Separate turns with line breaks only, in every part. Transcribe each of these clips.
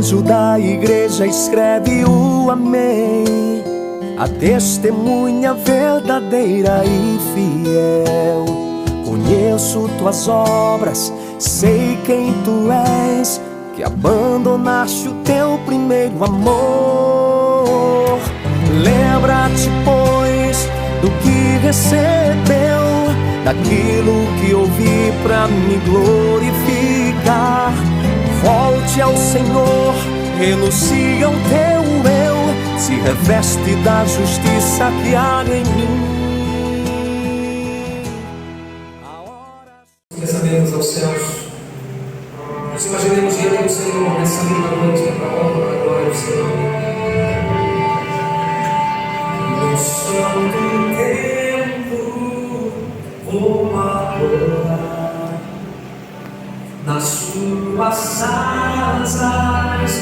anjo da igreja escreve o amém, a testemunha verdadeira e fiel. Conheço tuas obras, sei quem tu és, que abandonaste o teu primeiro amor. Lembra-te, pois, do que recebeu, daquilo que ouvi pra me glorificar. Volte ao Senhor, renuncia ao teu eu, se reveste da justiça que há em mim.
Pensamentos aos céus, nós imaginemos diante do Senhor nessa linda noite para a honra e a glória do Senhor. No santo templo vou adorar, nas suas asas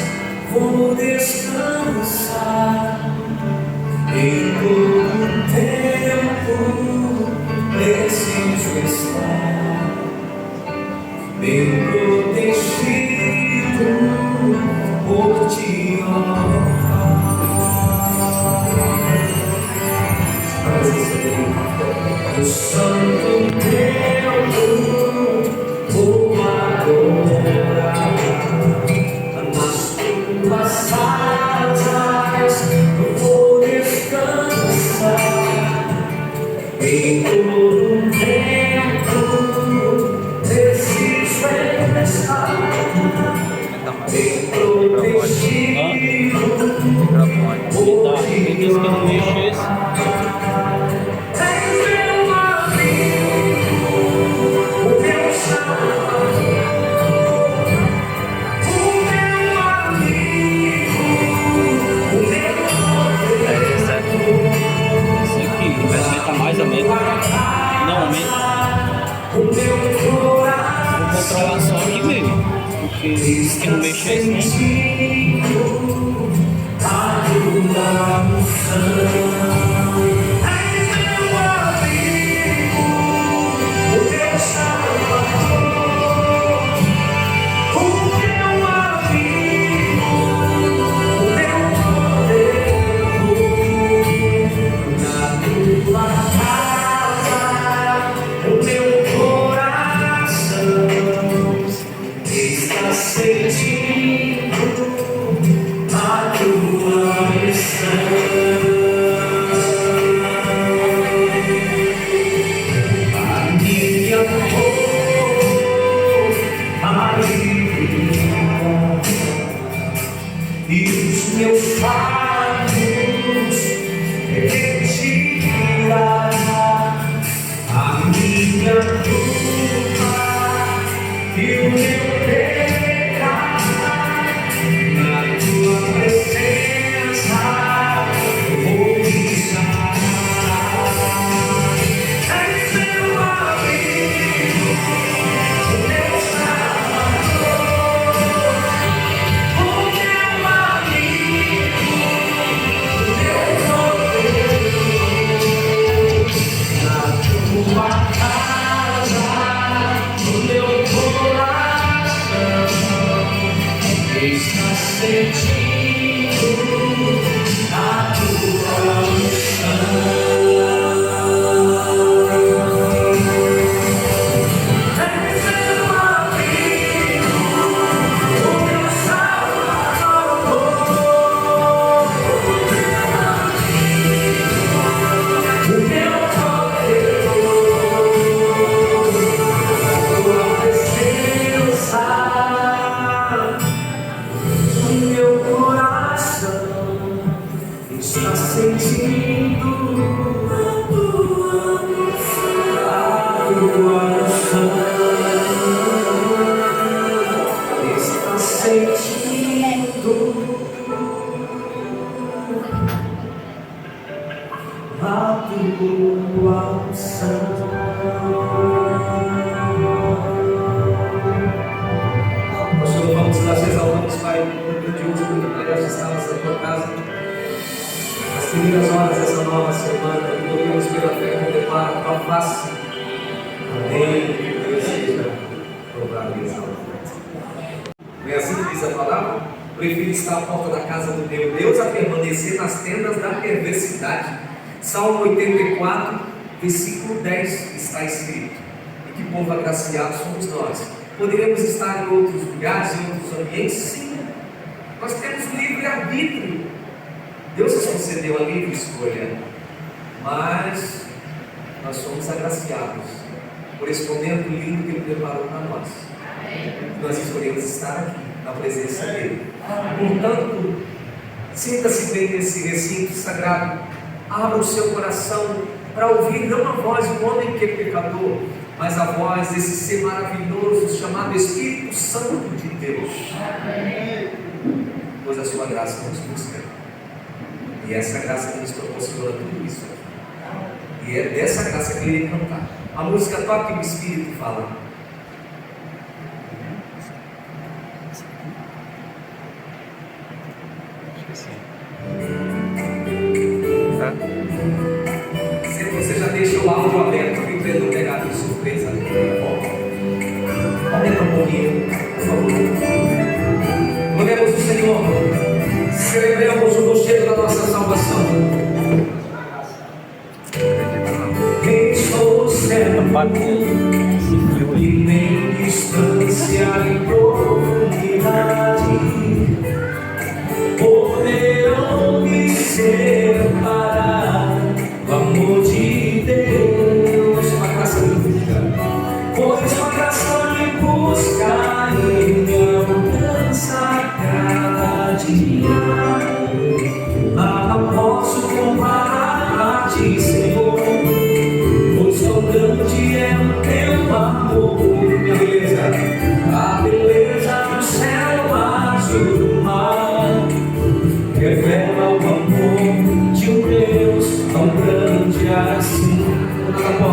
vou descansar. Em todo tempo preciso estar bem protegido por ti, ó Pai. O santo templo vou adorar, nas tuas asas vou descansar. Em todo tempo preciso estar bem protegido por ti, ó Pai. És meu amigo, o meu Salvador, o meu amigo, o meu poder.
Esse aqui vai aumentar mais ou menos. Não aumenta.
O meu coração
Vou controlar só aqui mesmo, porque se não mexer isso
a tua unção. És meu amigo, o meu Salvador, o meu amigo, o meu poder. Na tua casa, o meu coração está sentindo a tua missão. A minha dor, alivia, e os meus fardos retira. A minha culpa e o meu pecado, na tua presença vou pisar. És meu amigo, o meu Salvador, o meu amigo, o meu poder. Na tua casa, o meu coração está sentindo a tua unção. És meu amigo, o meu Salvador, o meu amigo, o meu poder. Tua presença, o meu coração está sentindo a tua unção. Está sentindo a tua unção. Pastor, vamos nós exaltamos, Pai, no de hoje, muito prestes estamos na tua casa. As primeiras horas dessa nova semana, que podemos pela fé contemplar a tua face. Amém. Deus seja louvado e exaltado. Não é assim que diz a palavra? prefiro estar à porta da casa do meu Deus a permanecer nas tendas da perversidade. Salmo 84, versículo 10 está escrito. E que povo agraciado somos nós. Poderemos estar em outros lugares, em outros ambientes? Sim. Nós temos o livre-arbítrio. Deus nos concedeu a livre escolha. Mas nós somos agraciados por esse momento lindo que Ele preparou para nós. Nós escolhemos estar aqui, na presença dEle. Portanto, sinta-se bem nesse recinto sagrado. Abra o seu coração para ouvir não a voz de um homem que é pecador, mas a voz desse ser maravilhoso chamado Espírito Santo de Deus. Pois a sua graça nos busca. E essa graça que nos proporciona tudo isso. E é dessa graça que ele cantar. A música Toque o Espírito fala. Se você já deixou o áudio aberto, eu pretendo pegar de surpresa. Aumenta um pouquinho, por favor. Gloriamos o Senhor. Celebremos o rochedo da nossa salvação. Estou certo e nem distância e profundidade poderão me separar do amor de Deus. Uma graça me busca, pois uma graça me busca e me alcança cada dia. Nada posso comparar a ti, Senhor, pois tão grande é o teu amor. Minha beleza, a beleza do céu azul do mar revela o amor de um Deus tão grande assim.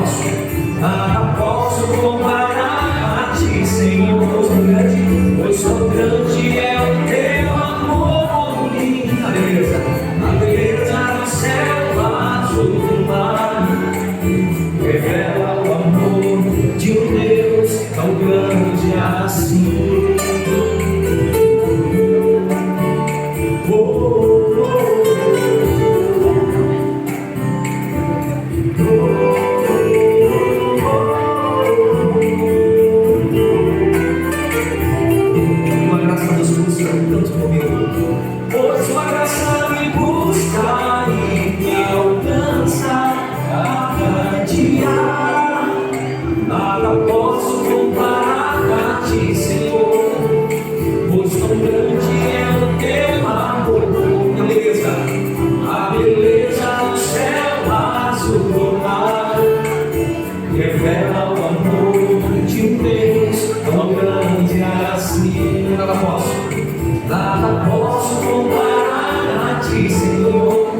Nada posso comparar a ti, Senhor,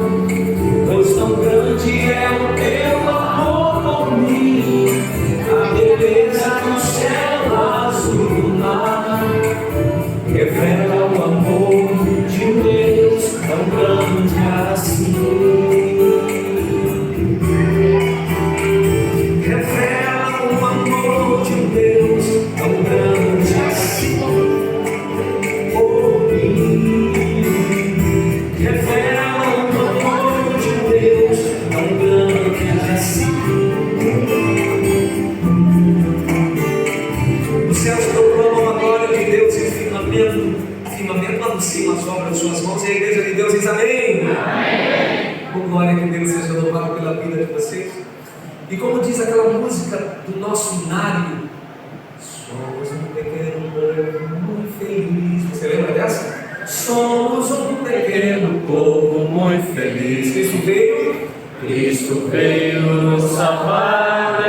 pois tão grande é o teu amor por mim. A beleza do céu azul do mar revela o amor de um Deus tão grande assim. E como diz aquela música do nosso hinário, somos um pequeno povo muito feliz. Você lembra dessa? Somos um pequeno povo muito feliz. Cristo veio nos salvar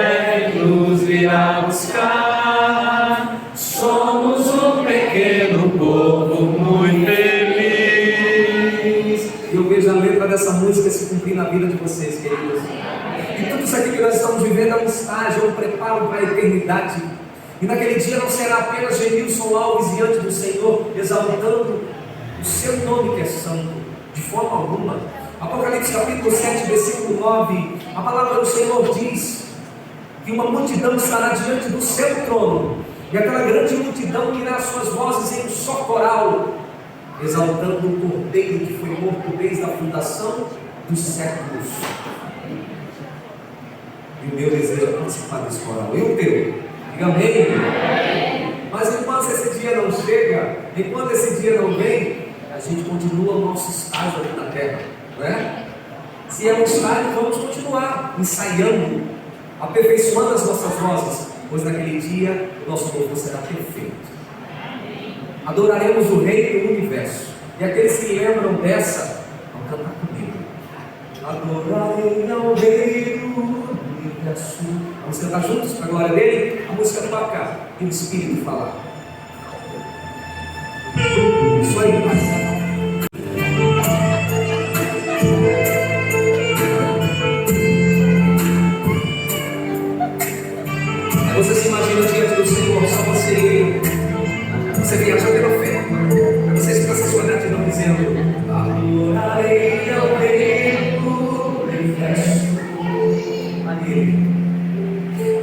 e nos virá buscar. Somos um pequeno povo muito feliz. E eu vejo a letra dessa música se cumprir na vida de vocês, queridos. E tudo isso aqui que nós estamos vivendo é um estágio, é um preparo para a eternidade. E naquele dia não será apenas Genilson Alves diante do Senhor, exaltando o seu nome que é santo, de forma alguma. Apocalipse capítulo 7, versículo 9, a palavra do Senhor diz que uma multidão estará diante do seu trono, e aquela grande multidão irá as suas vozes em um só coral, exaltando o Cordeiro que foi morto desde a fundação dos séculos. E o meu desejo é participar desse coral. E o teu? Diga amém. Mas enquanto esse dia não chega, enquanto esse dia não vem, a gente continua o nosso estágio aqui na terra, não é? Se é um estágio, vamos continuar ensaiando, aperfeiçoando as nossas vozes, pois naquele dia o nosso louvor será perfeito. Adoraremos o Rei do Universo. E aqueles que lembram dessa, vão cantar comigo. Adorarei ao Rei do Universo. Vamos cantar juntos para a glória dele? A música toca e o Espírito falar. Isso aí, Pai. Você se imagina diante do Senhor, só você viaja pela fé. Você fica se sua gratidão dizendo: adorarei ao Rei do Universo.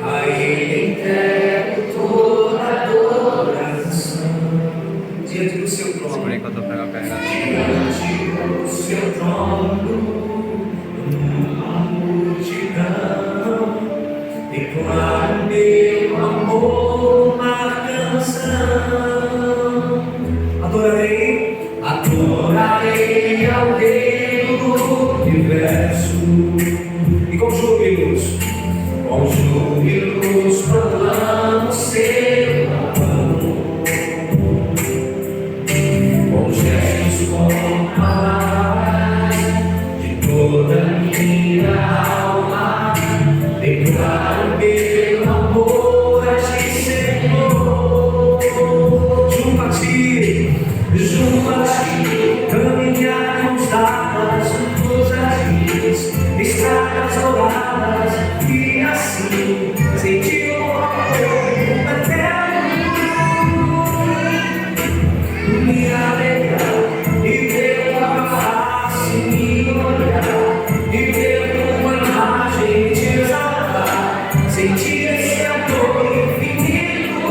A Ele entrego toda adoração. Diante do seu trono, diante do seu trono, numa multidão, declaro meu amor na canção. Adorarei ao Rei do Universo. E com júbilos proclamo seu amor. Com gestos, com palavras de toda minha alma, declaro meu amor a ti, Senhor. Junto a ti, caminhamos dadas nos jardins, estradas douradas, e assim senti o amor eterno. Me alegrar e ver tua face me olhar, e ver tua imagem te exaltar, sentir esse amor infinito.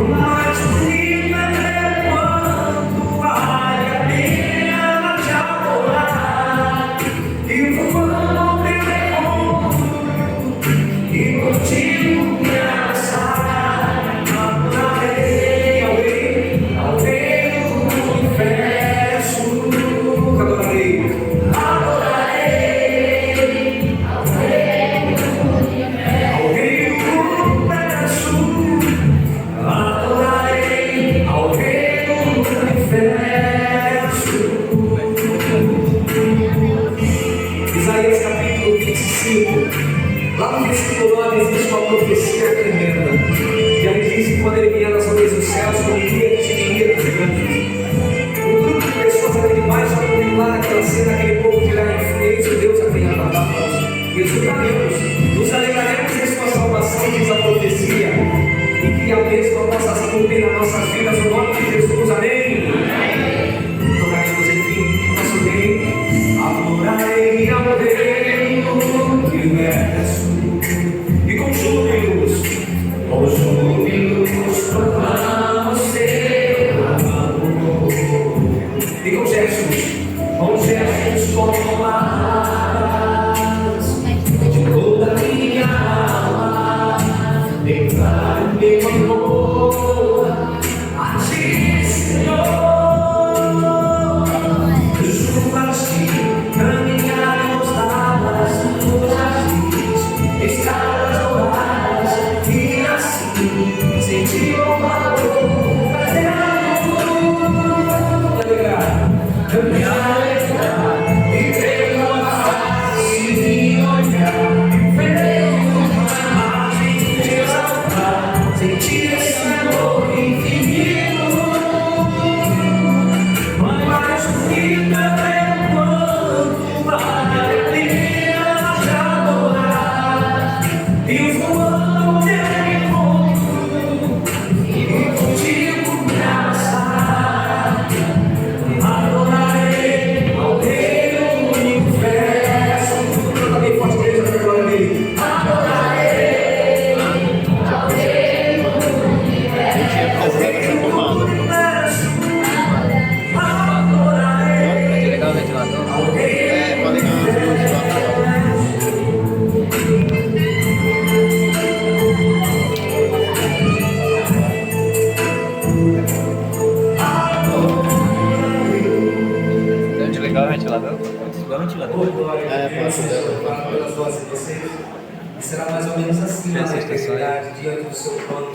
Mais bonito é quando vale a pena te adorar, e voando pelo mundo, e contigo me abraçar. Adorarei ao Rei do Universo. Adorarei ao Rei do Universo. Adorarei ao Rei do Universo. Isaías capítulo 25, lá no versículo 9 existe uma profecia tremenda. E ele diz que quando ele vier nas nuvens dos céus, como guia de guerreiros grandes, um grupo de pessoas aquele mais vai contemplar aquela cena, aquele povo que lá influência de Deus a quem aguardávamos. E escutaremos, nos alegraremos em sua salvação, diz a profecia, e que a bênção possa cumprir nas nossas vidas, no nome de Jesus, amém? Tornaremos enfim nosso Rei. Adorarei ao Rei do Universo. E com júbilos proclamo seu amor. E com gestos, com palavras de toda minha alma, declaro meu amor a eternidade diante do seu trono.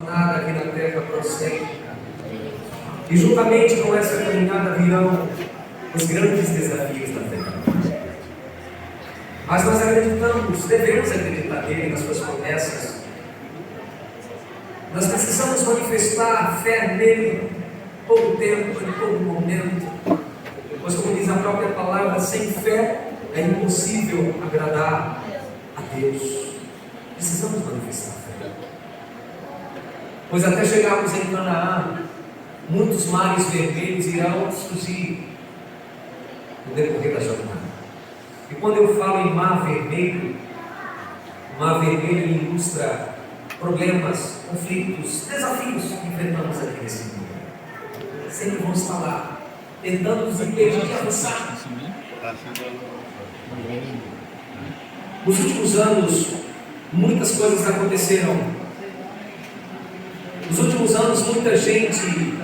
Nada aqui na terra prossegue. E juntamente com essa caminhada virão os grandes desafios da terra. Mas nós acreditamos, devemos acreditar nele, nas suas promessas. Nós precisamos manifestar fé nele todo o tempo, em todo momento. Pois, como diz a própria palavra, sem fé é impossível agradar a Deus. Precisamos manifestar fé. Pois até chegarmos em Canaã, muitos mares vermelhos irão surgir no decorrer da jornada. E quando eu falo em mar vermelho, o mar vermelho ilustra problemas, conflitos, desafios que enfrentamos aqui nesse mundo. Sempre vão estar lá, tentando nos impedir de avançar. Nos últimos anos, muitas coisas aconteceram. Nos últimos anos, muita gente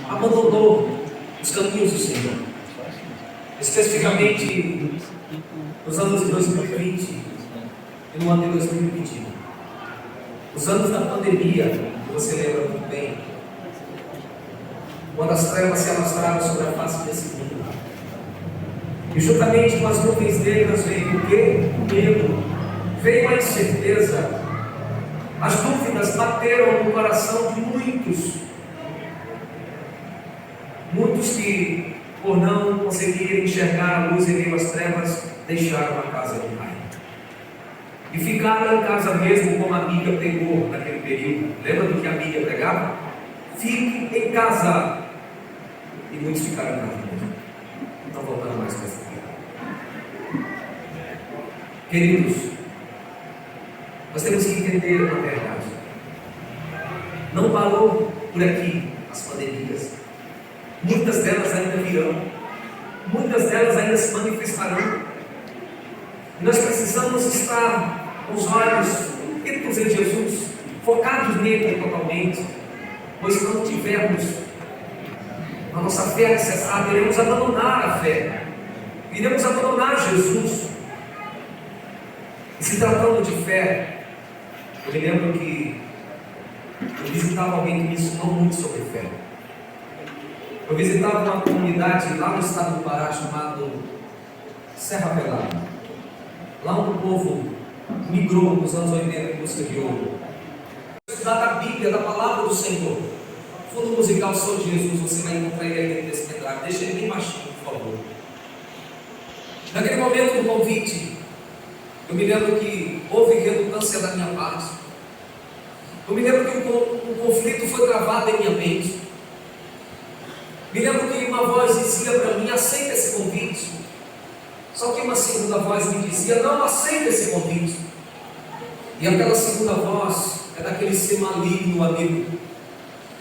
abandonou os caminhos do Senhor. Especificamente nos anos de 2020 e no ano de 2021. Os anos da pandemia, que você lembra muito bem, quando as trevas se alastraram sobre a face desse mundo. E juntamente com as nuvens negras veio o quê? O medo, veio a incerteza. As dúvidas bateram no coração de muitos. Muitos que, por não conseguirem enxergar a luz em meio às trevas, deixaram a casa do Pai. E ficaram em casa mesmo, como a Bíblia pregou naquele período. Lembra do que a Bíblia pregava? Fique em casa. E muitos ficaram em casa mesmo. Não voltaram mais para essa vida. Queridos, nós temos que entender uma verdade. Não parou por aqui as pandemias. Muitas delas ainda virão. Muitas delas ainda se manifestarão. E nós precisamos estar com os olhos fitos em Jesus, focados nele totalmente. Pois se não tivermos a nossa fé necessária, iremos abandonar a fé. Iremos abandonar Jesus. E se tratando de fé, eu me lembro que eu visitava alguém que me ensinou muito sobre fé. Eu visitava uma comunidade lá no estado do Pará chamado Serra Pelada. Lá onde o povo migrou nos anos 80 em busca de ouro. Estudar da Bíblia, da palavra do Senhor. Fundo musical Sou de Jesus, você vai encontrar ele aí dentro desse pendrive. Deixa ele bem baixinho, por favor. Naquele momento do convite, eu me lembro que houve relutância da minha parte. Eu me lembro que o conflito foi gravado em minha mente. Me lembro que uma voz dizia para mim: aceita esse convite. Só que uma segunda voz me dizia: não aceita esse convite. E aquela segunda voz é daquele ser maligno, amigo.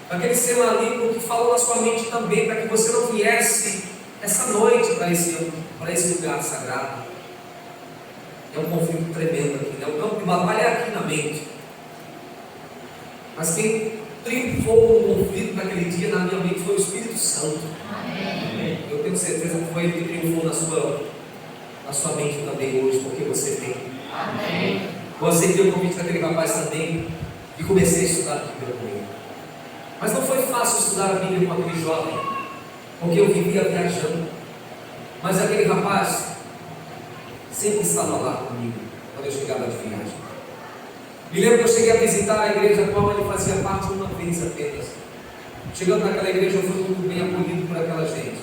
Daquele ser maligno que falou na sua mente também, para que você não viesse essa noite para esse lugar sagrado. É um conflito tremendo aqui, né? O campo de batalha é aqui na mente. Mas quem triunfou no conflito naquele dia na minha mente foi o Espírito Santo. Amém. Eu tenho certeza que foi ele que triunfou na sua mente também hoje, porque você tem. Amém. Eu aceitei o convite daquele rapaz também e comecei a estudar a Bíblia com ele. Mas não foi fácil estudar a Bíblia com aquele jovem, porque eu vivia viajando. Mas aquele rapaz sempre estava lá comigo quando eu chegava de viagem. Me lembro que eu cheguei a visitar a igreja a qual ele fazia parte uma vez apenas. Chegando naquela igreja, eu fui muito bem acolhido por aquela gente.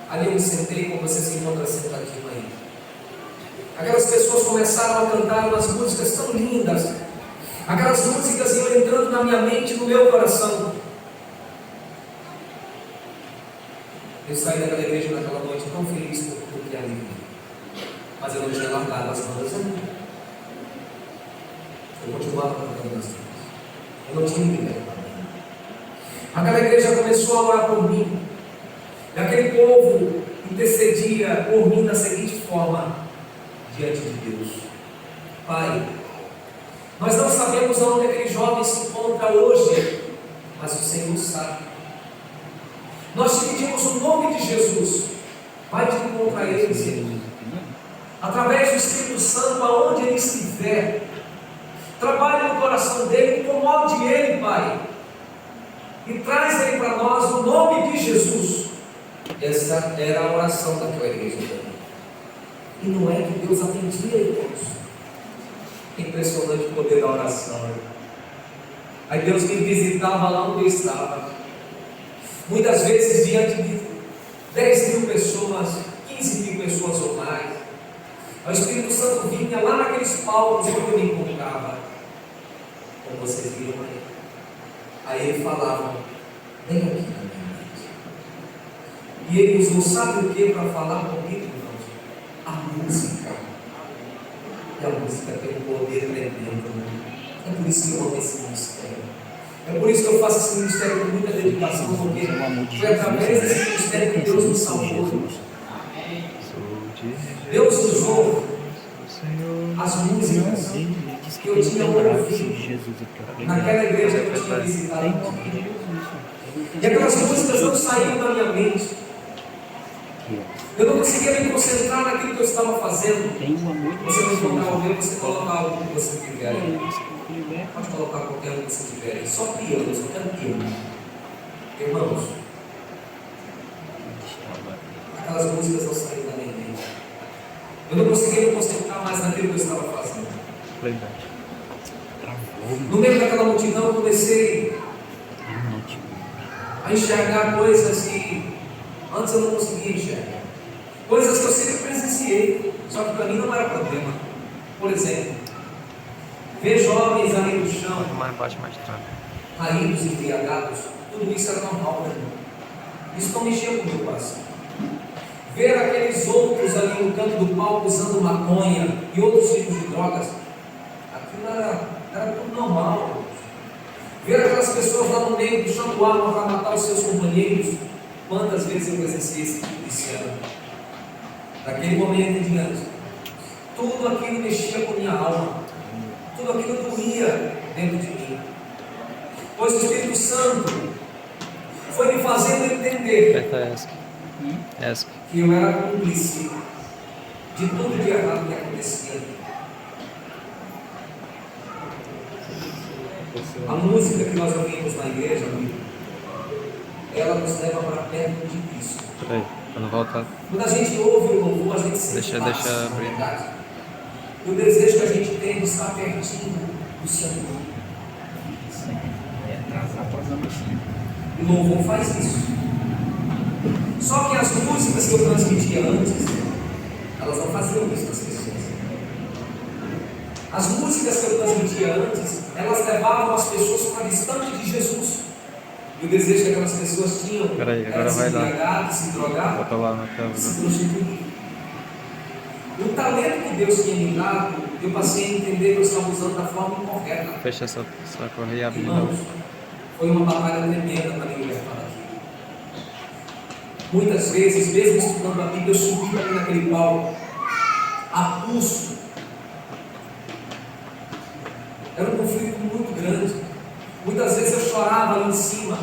Ali eu me sentei, como você se encontra sentadinho aí. Aquelas pessoas começaram a cantar umas músicas tão lindas. Aquelas músicas iam entrando na minha mente e no meu coração. Eu saí daquela igreja naquela noite tão feliz por que ali vi. Mas eu não tinha largado as bandas ainda. Eu continuava cantando as bandas. Eu não tinha me libertado. Aquela igreja começou a orar por mim. E aquele povo intercedia por mim da seguinte forma diante de Deus: Pai, nós não sabemos onde aquele jovem se encontra hoje, mas o Senhor sabe. Nós te pedimos o nome de Jesus, vai te encontrar ele, Senhor. Através do Espírito Santo, aonde ele estiver, Trabalhe no coração dele, incomode ele, Pai. E traz ele para nós o nome de Jesus. Essa era a oração daquela igreja também. E não é que Deus atendia, irmãos. Impressionante o poder da oração. Aí Deus me visitava lá onde eu estava. Muitas vezes diante de 10 mil pessoas, 15 mil pessoas ou mais. O Espírito Santo vinha lá naqueles palcos onde eu me encontrava. Como vocês viram aí. Aí ele falava, vem aqui na minha mente. E ele usou, sabe o que para falar comigo, irmãos? A música. E a música tem um poder tremendo. É por isso que eu amo esse ministério. É por isso que eu faço esse ministério com muita dedicação, porque foi através desse ministério que Deus nos salvou. Deus usou as músicas que eu tinha ouvido naquela igreja que eu tinha visitado. E aquelas músicas não saíram da minha mente. Eu não conseguia me concentrar naquilo que eu estava fazendo. Você não colocar alguém, você coloca algo que você tiver. Pode colocar qualquer um que você tiver. Só piano, eu só quero piano. Irmãos, aquelas músicas não saíram da minha mente. Eu não conseguia me concentrar mais naquilo que eu estava fazendo. No meio daquela multidão, eu comecei a enxergar coisas que antes eu não conseguia enxergar. Coisas que eu sempre presenciei, só que para mim não era problema. Por exemplo, ver jovens ali no chão, caídos e embriagados, tudo isso era normal para mim. Isso não mexia com o meu coração. Ver aqueles outros ali no canto do palco usando maconha e outros tipos de drogas, aquilo era tudo normal. Ver aquelas pessoas lá no meio puxando arma para matar os seus companheiros, quantas vezes eu presenciei esse tipo de cena? Daquele momento em diante, tudo aquilo mexia com minha alma, tudo aquilo doía dentro de mim, pois o Espírito Santo foi me fazendo entender que eu era cúmplice de tudo de errado que acontecia. A música que nós ouvimos na igreja, amigo, ela nos leva para perto de Cristo.
Peraí, quando voltar.
Quando a gente ouve o louvor, a gente sente
Deixa abrir.
E o desejo que a gente tem de estar pertinho do Senhor. O louvor faz isso. Só que as músicas que eu transmitia antes, elas não faziam isso nas pessoas. As músicas que eu transmitia antes, elas levavam as pessoas para distante de Jesus. E o desejo que aquelas pessoas tinham era se embriagar, se drogar, se prostituir. O talento que Deus tinha me dado, eu passei a entender que eu estava usando da forma incorreta.
Fecha essa correia e abre de
Irmãos,
novo.
foi uma batalha tremenda para me libertar daqui. Muitas vezes, mesmo estudando a Bíblia, eu subi ali naquele palco, a pulso. Era um conflito muito grande. Muitas vezes eu chorava ali em cima.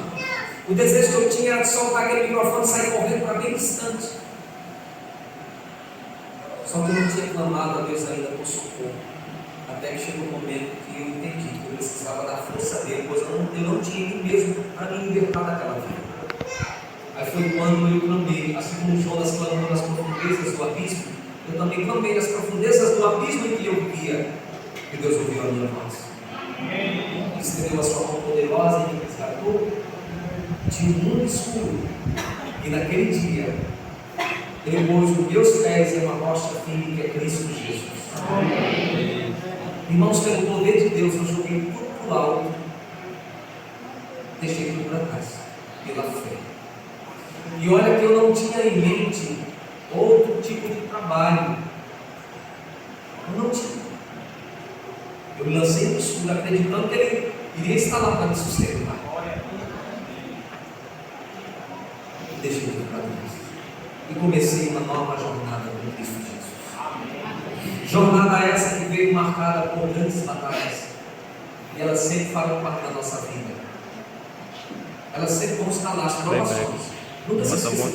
O desejo que eu tinha era de soltar aquele microfone e sair correndo para bem distante. Só que eu não tinha clamado a Deus ainda por socorro. Até que chegou um momento que eu entendi que eu precisava da força dele, pois eu não tinha nem mesmo para me libertar daquela vida. Aí foi quando eu clamei, assim como Jonas clamou nas profundezas do abismo, eu também clamei nas profundezas do abismo em que eu via, e Deus ouviu a minha voz. Estendeu a sua mão poderosa e me resgatou de um mundo escuro. E naquele dia, Ele pôs os meus pés em uma rocha firme que é Cristo Jesus. Amém. Irmãos, pelo poder de Deus, eu joguei tudo para o alto, deixei tudo para trás, pela fé. E olha que eu não tinha em mente outro tipo de trabalho. Eu não tinha. Eu me lancei no escuro acreditando que Ele iria estar lá para me sustentar. E deixei tudo para trás. E comecei uma nova jornada com Cristo Jesus. Jornada essa que veio marcada por grandes batalhas. E elas sempre farão parte da nossa vida. Elas sempre vão estar lá, as provações. Nunca se esqueça.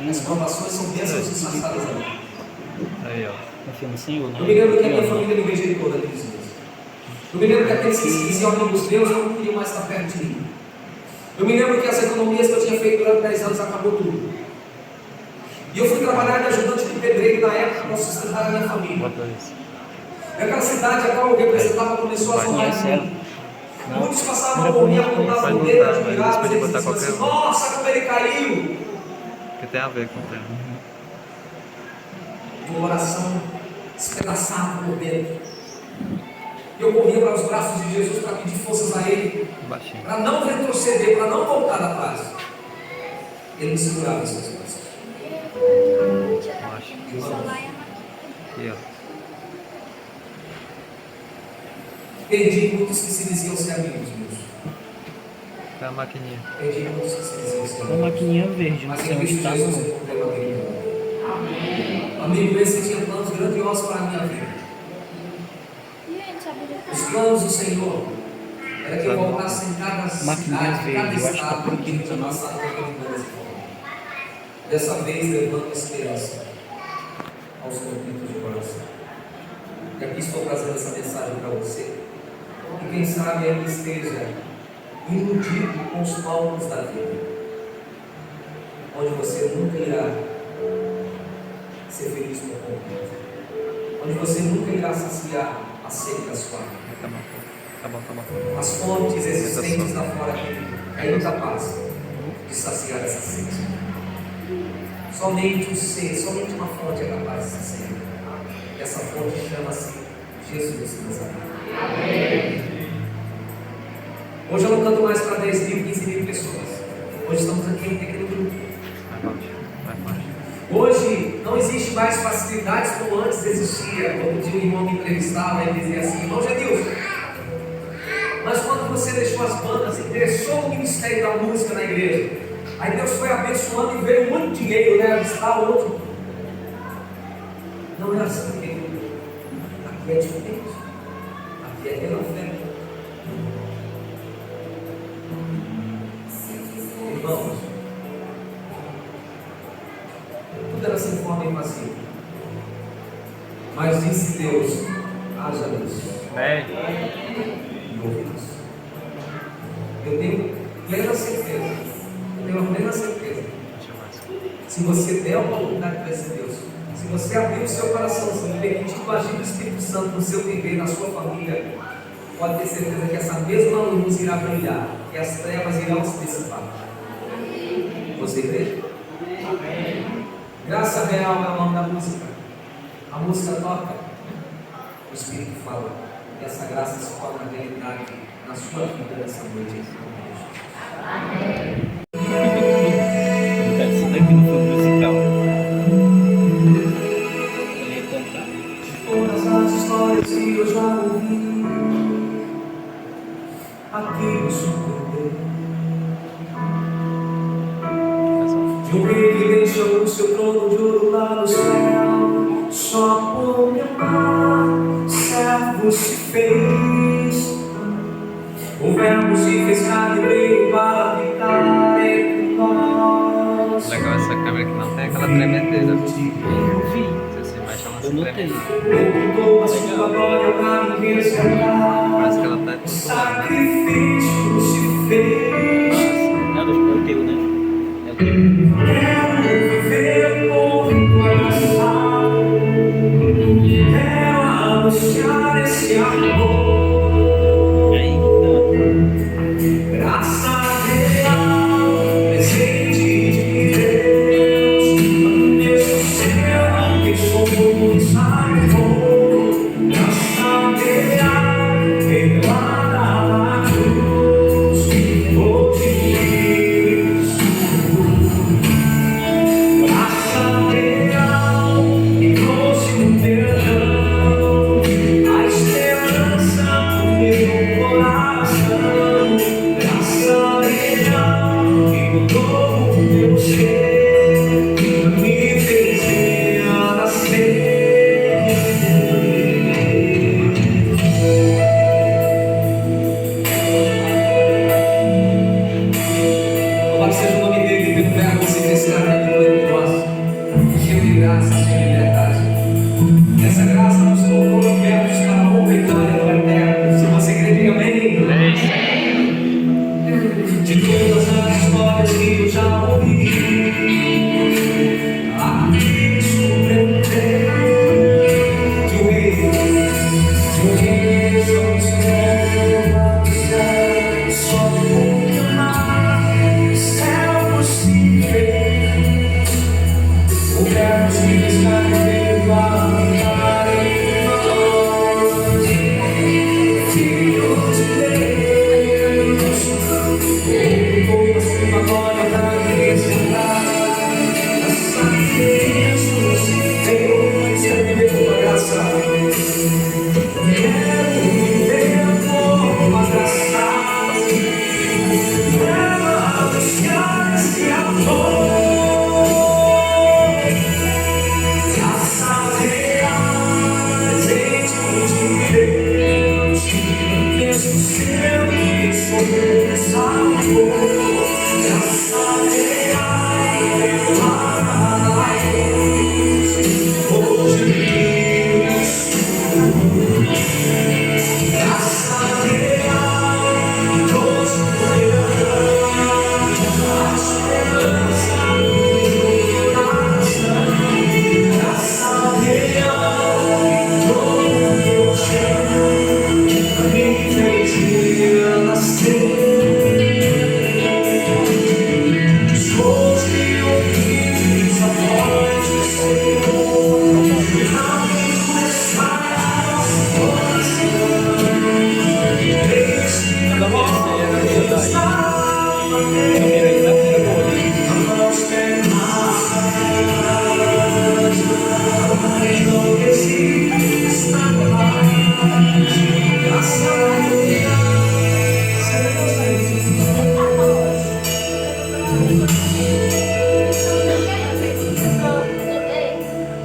As provações são bênçãos disfarçadas ali.
Aí, ó.
Eu me lembro que a minha família me rejeitou naqueles dias. Eu me lembro que aqueles que se diziam amigos meus, eu não queria mais estar perto de mim. Eu me lembro que as economias que eu tinha feito durante 10 anos acabou tudo. E eu fui trabalhar de ajudante de pedreiro na época para sustentar a minha família. E aquela cidade a qual eu representava começou a zoar de mim. Muitos passavam por mim, apontavam o dedo, admirados, e diziam assim: nossa, como ele caiu!
Que tem a ver com o tema.
De um coração despedaçado por dentro. E eu corria para os braços de Jesus para pedir forças a Ele, para não retroceder, para não voltar atrás. Ele me segurava em suas costas. Perdi muitos que se diziam ser amigos meus.
É a maquininha.
Perdi muitos que se diziam ser amigos.
Uma maquininha verde,
Mas
você
em
não
Cristo
está
Jesus
não.
eu encontrei um amigo. Amigo esse que tinha planos grandiosos para a minha vida. Os planos do Senhor era que eu voltasse em cada cidade, em cada estado que eu tinha passado por aquele Dessa vez levando esperança aos conflitos de coração. E aqui estou trazendo essa mensagem para você. E quem sabe ainda esteja iludido com os palcos da vida, onde você nunca irá ser feliz por completo, onde você nunca irá saciar a sede da sua alma.
Tá bom.
As fontes existentes lá fora é incapaz de saciar essa sede. Somente o ser, somente uma fonte é capaz de saciar. Essa fonte chama-se Jesus de Nazaré. Hoje eu não canto mais para 10 mil, 15 mil pessoas. Hoje estamos aqui em um pequeno grupo. Hoje não existe mais facilidades como antes existia. Quando tinha um irmão me entrevistava, ele dizia assim: irmão Gedilson, mas quando você deixou as bandas, ingressou no ministério da música na igreja, aí Deus foi abençoando e veio muito dinheiro, né? Está outro. Não é assim, querido. Aqui é diferente. Aqui é pela fé. Irmãos, tudo era sem forma e vazio. Mas disse Deus: haja luz. E ouvi-nos. Eu tenho plena certeza. Se você der a oportunidade para esse Deus, se você abrir o seu coraçãozinho e permitir o agir do Espírito Santo no seu viver, na sua família, pode ter certeza que essa mesma luz irá brilhar e as trevas irão se dissipar. Você crê? Graça real é o nome da música. A música toca, o Espírito fala, e essa graça se torna realidade na sua vida nessa noite. Amém.
Isso daqui não foi musical. Eu ia cantar.
Todas as histórias que eu já ouvi aqui me surpreendeu. De um rei que deixou o seu trono de ouro lá no céu, só por me amar, servo se fez. O verbo se fez carne e veio para habitar entre nós.
Legal essa câmera que não tem aquela tremedeira.
Eu vi.
Você se mexe, ela
Eu
se
notei.
treme.
Perguntou a sua glória para me resgatar.
Parece que ela tá
O sacrifício se fez.
É o teu, né? É o teu.
Quero viver por tua graça. Quero anunciar esse amor. Graça real, presente de Deus. Mesmo céu que somos salvos. Graça real, revelada na cruz. Por Cristo. Graça real, que trouxe um perdão. A esperança do meu coração. Graça real, que mudou o meu ser, me fez renascer. Louvado seja o nome dele, pelo verbo se fez carne entre nós, cheio de graça, cheio de liberdade. Essa graça nos tornou libertos para a honra e glória do Eterno. Se você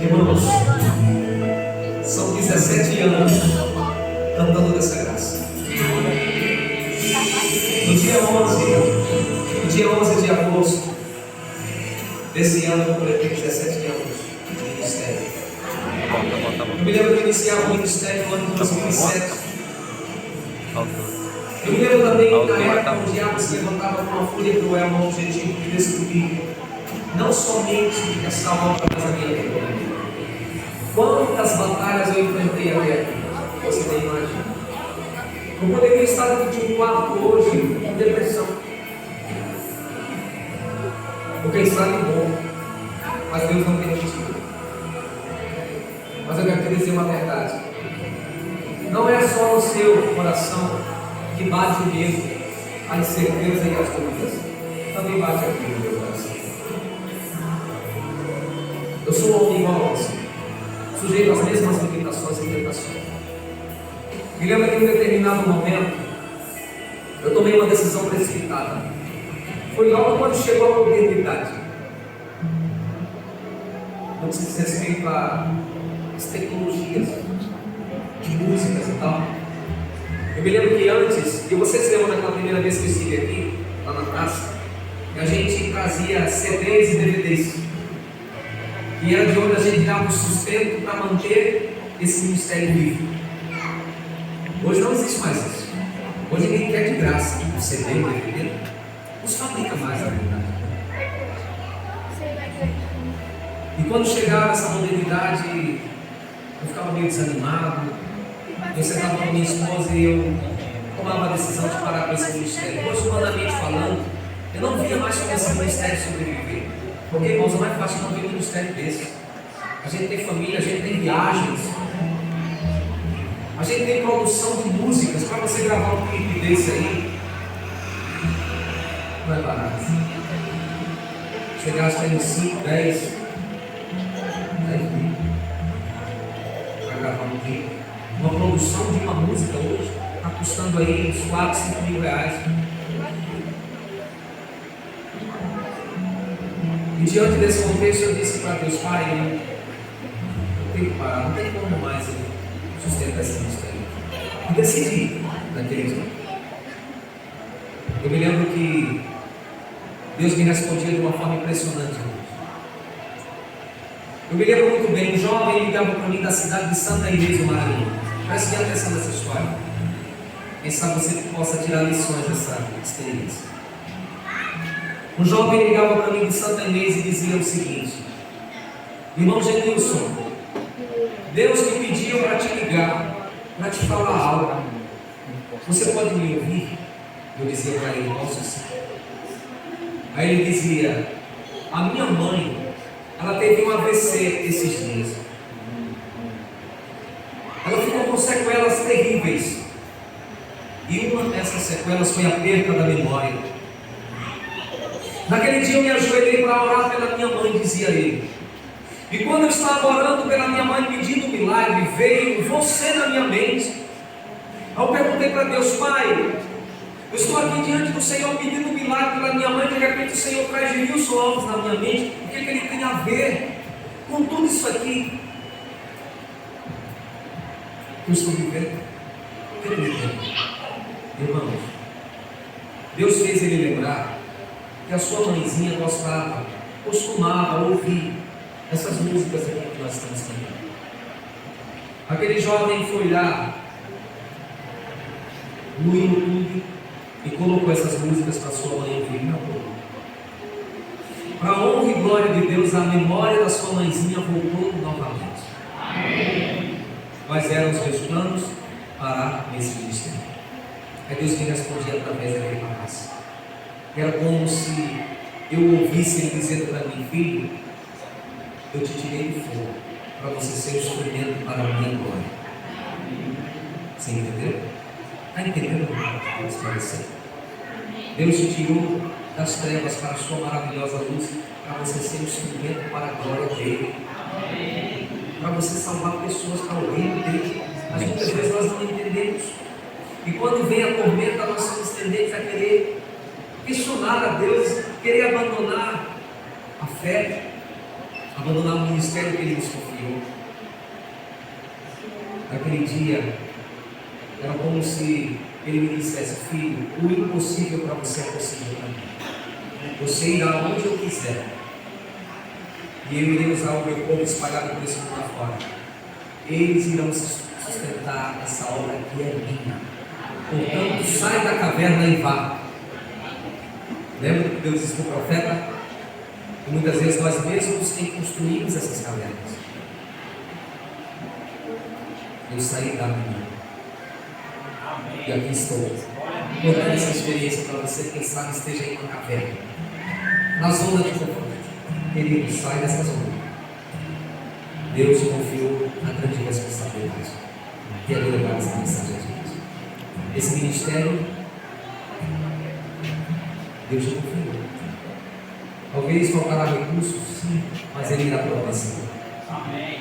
Irmãos, são 17 anos cantando dessa graça. No dia 11 de agosto desse ano, eu completei 17 anos de ministério. Eu me lembro de iniciar o ministério no ano de 2007. Eu me lembro também que na época o diabo se levantava com uma fúria cruel no objetivo de destruir não somente essa obra, mas a minha vida. Quantas batalhas eu enfrentei até aqui? Você nem imagina. Eu poderia estar dentro de um quarto hoje com depressão. Ou quem sabe bom, mas Deus não permitiu. Mas eu quero te dizer uma verdade. Não é só no seu coração que bate o medo, a incerteza e as dúvidas. Também bate aqui no meu coração. Eu sou um homem igual a você, sujeito às mesmas limitações e tentações. Me lembro que em um determinado momento eu tomei uma decisão precipitada. Foi logo quando chegou a modernidade. No que se diz respeito às tecnologias de músicas e tal. Eu me lembro que antes, e vocês lembram daquela primeira vez que eu estive aqui, lá na praça, que a gente trazia CDs e DVDs. E era de onde a gente dava o sustento para manter esse ministério vivo. Hoje não existe mais isso. Hoje ninguém quer de graça o CD, o DVD. Não se fabrica mais, na verdade. E quando chegava essa modernidade, eu ficava meio desanimado. Eu sentava com a minha esposa e eu tomava a decisão de parar com esse ministério. Hoje, humanamente falando, eu não via mais como esse ministério sobreviver. Porque, irmãos, é mais fácil não ter um ministério desse. A gente tem família, a gente tem viagens, a gente tem produção de músicas. Para você gravar um clipe desse aí, não é barato. Você gasta aí 5, 10 mil para gravar um clipe. Uma produção de uma música hoje está custando aí uns 4, 5 mil reais. E diante desse contexto eu disse para Deus: Pai, eu tenho que parar, não tem como mais eu sustentar esse ministério. E decidi naquele dia. Eu me lembro que Deus me respondia de uma forma impressionante. Eu me lembro muito bem, um jovem ligava para mim da cidade de Santa Inês do Maranhão. Preste atenção nessa história. Quem sabe você possa tirar lições dessa experiência. Um jovem ligava para mim de Santa Inês e dizia o seguinte: irmão Genilson, Deus me pediu para te ligar, para te falar algo. Você pode me ouvir? Eu dizia para ele: posso sim. Aí ele dizia: a minha mãe, ela teve um AVC esses dias. Ela ficou com sequelas terríveis. E uma dessas sequelas foi a perda da memória. Naquele dia eu me ajoelhei para orar pela minha mãe, dizia ele. E quando eu estava orando pela minha mãe pedindo um milagre, veio você na minha mente. Aí eu perguntei para Deus: Pai, eu estou aqui diante do Senhor pedindo um milagre pela minha mãe. De repente o Senhor traz Genilson Alves na minha mente. O que ele tem a ver com tudo isso aqui que eu estou vivendo? O que ele tem? Irmãos, Deus fez ele lembrar que a sua mãezinha costumava ouvir essas músicas aqui que nós estamos cantando. Aquele jovem foi lá no YouTube e colocou essas músicas para sua mãe ouvir na boca. Para a honra e glória de Deus, a memória da sua mãezinha voltou novamente. Amém. Quais eram os meus planos para esse ministério? É Deus que respondia através daquele rapaz. Era como se eu ouvisse ele dizendo para mim: filho, eu te tirei do fogo para você ser um instrumento para a minha glória. Você entendeu? Está entendendo? Vamos esclarecer. Deus te tirou das trevas para a sua maravilhosa luz, para você ser um instrumento para a glória dele, para você salvar pessoas para o reino dele. Mas muitas vezes nós não entendemos, e quando vem a tormenta nós somos tendentes a querer questionar a Deus, querer abandonar a fé, abandonar o ministério que ele nos confiou. Naquele dia era como se ele me dissesse: filho, o impossível para você é possível para mim. Você irá onde eu quiser, e eu irei usar o meu povo espalhado por esse mundo afora. Eles irão sustentar essa obra que é minha. Portanto, sai da caverna e vá. Lembra que Deus disse para o profeta? E muitas vezes nós mesmos que construímos essas cavernas. Eu saí da minha. E aqui estou. Contando essa experiência para você, quem sabe esteja em uma caverna, na zona de conforto. Querido, sai dessa zona. Deus confiou a grande responsabilidade que é levar essa mensagem a gente. Esse ministério, Deus te confiou. Talvez faltará recursos, sim, mas Ele irá providenciar. Amém.